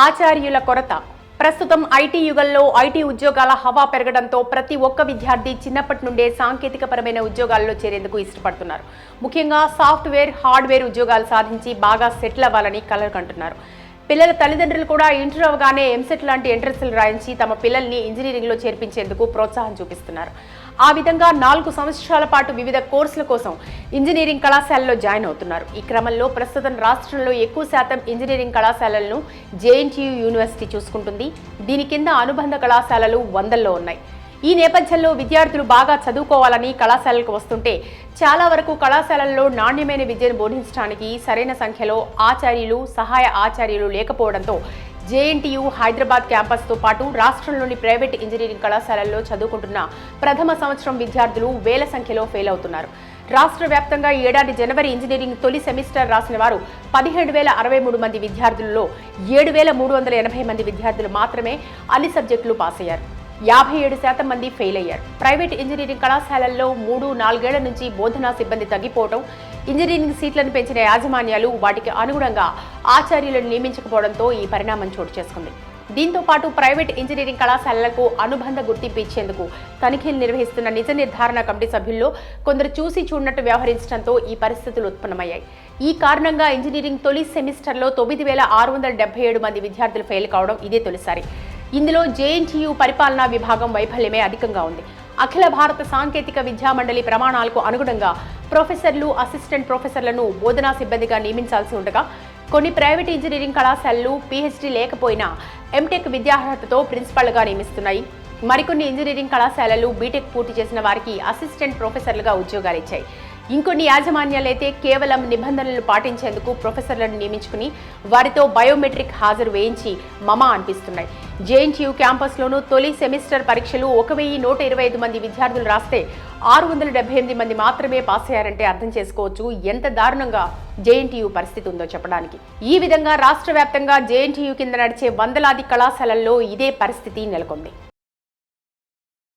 ఆచార్యుల కొరత. ప్రస్తుతం ఐటీ యుగంలో ఐటీ ఉద్యోగాల హవా పెరగడంతో ప్రతి ఒక్క విద్యార్థి చిన్నప్పటి నుండే సాంకేతికపరమైన ఉద్యోగాల్లో చేరేందుకు ఇష్టపడుతున్నారు. ముఖ్యంగా సాఫ్ట్వేర్, హార్డ్వేర్ ఉద్యోగాలు సాధించి బాగా సెటిల్ అవ్వాలని కలలు కంటున్నారు. పిల్లల తల్లిదండ్రులు కూడా ఇంటర్ అవగానే ఎంసెట్ లాంటి ఎంట్రన్స్లు రాయించి తమ పిల్లల్ని ఇంజనీరింగ్లో చేర్పించేందుకు ప్రోత్సాహం చూపిస్తున్నారు. ఆ విధంగా 4 సంవత్సరాల పాటు వివిధ కోర్సుల కోసం ఇంజనీరింగ్ కళాశాలలో జాయిన్ అవుతున్నారు. ఈ క్రమంలో ప్రస్తుతం రాష్ట్రంలో ఎక్కువ శాతం ఇంజనీరింగ్ కళాశాలలను జేఎన్టీయూ యూనివర్సిటీ చూసుకుంటుంది. దీని కింద అనుబంధ కళాశాలలు 100లో ఉన్నాయి. ఈ నేపథ్యంలో విద్యార్థులు బాగా చదువుకోవాలని కళాశాలలకు వస్తుంటే చాలా వరకు కళాశాలల్లో నాణ్యమైన విద్యను బోధించడానికి సరైన సంఖ్యలో ఆచార్యులు, సహాయ ఆచార్యులు లేకపోవడంతో జేఎన్టీయూ హైదరాబాద్ క్యాంపస్తో పాటు రాష్ట్రంలోని ప్రైవేట్ ఇంజనీరింగ్ కళాశాలల్లో చదువుకుంటున్న ప్రథమ సంవత్సరం విద్యార్థులు వేల సంఖ్యలో ఫెయిల్ అవుతున్నారు. రాష్ట్ర వ్యాప్తంగా ఈ ఏడాది జనవరి ఇంజనీరింగ్ తొలి సెమిస్టర్ రాసిన వారు 17,063 మంది విద్యార్థులలో 7,380 మంది విద్యార్థులు మాత్రమే అన్ని సబ్జెక్టులు పాస్ అయ్యారు. 57% మంది ఫెయిల్ అయ్యారు. ప్రైవేట్ ఇంజనీరింగ్ కళాశాలల్లో 3-4 ఏళ్ల నుంచి బోధనా సిబ్బంది తగ్గిపోవడం, ఇంజనీరింగ్ సీట్లను పెంచిన యాజమాన్యాలు వాటికి అనుగుణంగా ఆచార్యులను నియమించకపోవడంతో ఈ పరిణామం చోటు చేసుకుంది. దీంతో పాటు ప్రైవేట్ ఇంజనీరింగ్ కళాశాలలకు అనుబంధ గుర్తింపు ఇచ్చేందుకు తనిఖీలు నిర్వహిస్తున్న నిజ నిర్ధారణ కమిటీ సభ్యుల్లో కొందరు చూసి చూడనట్టు వ్యవహరించడంతో ఈ పరిస్థితులు ఉత్పన్నమయ్యాయి. ఈ కారణంగా ఇంజనీరింగ్ తొలి సెమిస్టర్లో 9,677 మంది విద్యార్థులు ఫెయిల్ కావడం ఇదే తొలిసారి. ఇందులో జేఎన్టీయూ పరిపాలనా విభాగం వైఫల్యమే అధికంగా ఉంది. అఖిల భారత సాంకేతిక విద్యా మండలి ప్రమాణాలకు అనుగుణంగా ప్రొఫెసర్లు, అసిస్టెంట్ ప్రొఫెసర్లను బోధనా సిబ్బందిగా నియమించాల్సి ఉండగా కొన్ని ప్రైవేట్ ఇంజనీరింగ్ కళాశాలలు పీహెచ్డీ లేకపోయినా ఎంటెక్ విద్యార్హతతో ప్రిన్సిపాల్గా నియమిస్తున్నాయి. మరికొన్ని ఇంజనీరింగ్ కళాశాలలు బీటెక్ పూర్తి చేసిన వారికి అసిస్టెంట్ ప్రొఫెసర్లుగా ఉద్యోగాలు ఇచ్చాయి. ఇంకొన్ని యాజమాన్యాలైతే కేవలం నిబంధనలు పాటించేందుకు ప్రొఫెసర్లను నియమించుకుని వారితో బయోమెట్రిక్ హాజరు వేయించి మమా అనిపిస్తున్నాయి. జేఎన్టీయూ క్యాంపస్లోనూ తొలి సెమిస్టర్ పరీక్షలు 1,125 మంది విద్యార్థులు రాస్తే 678 మంది మాత్రమే పాస్ అయ్యారంటే అర్థం చేసుకోవచ్చు ఎంత దారుణంగా జేఎన్టీయూ పరిస్థితి ఉందో చెప్పడానికి. ఈ విధంగా రాష్ట్ర వ్యాప్తంగా జేఎన్టీయూ కింద నడిచే వందలాది కళాశాలల్లో ఇదే పరిస్థితి నెలకొంది.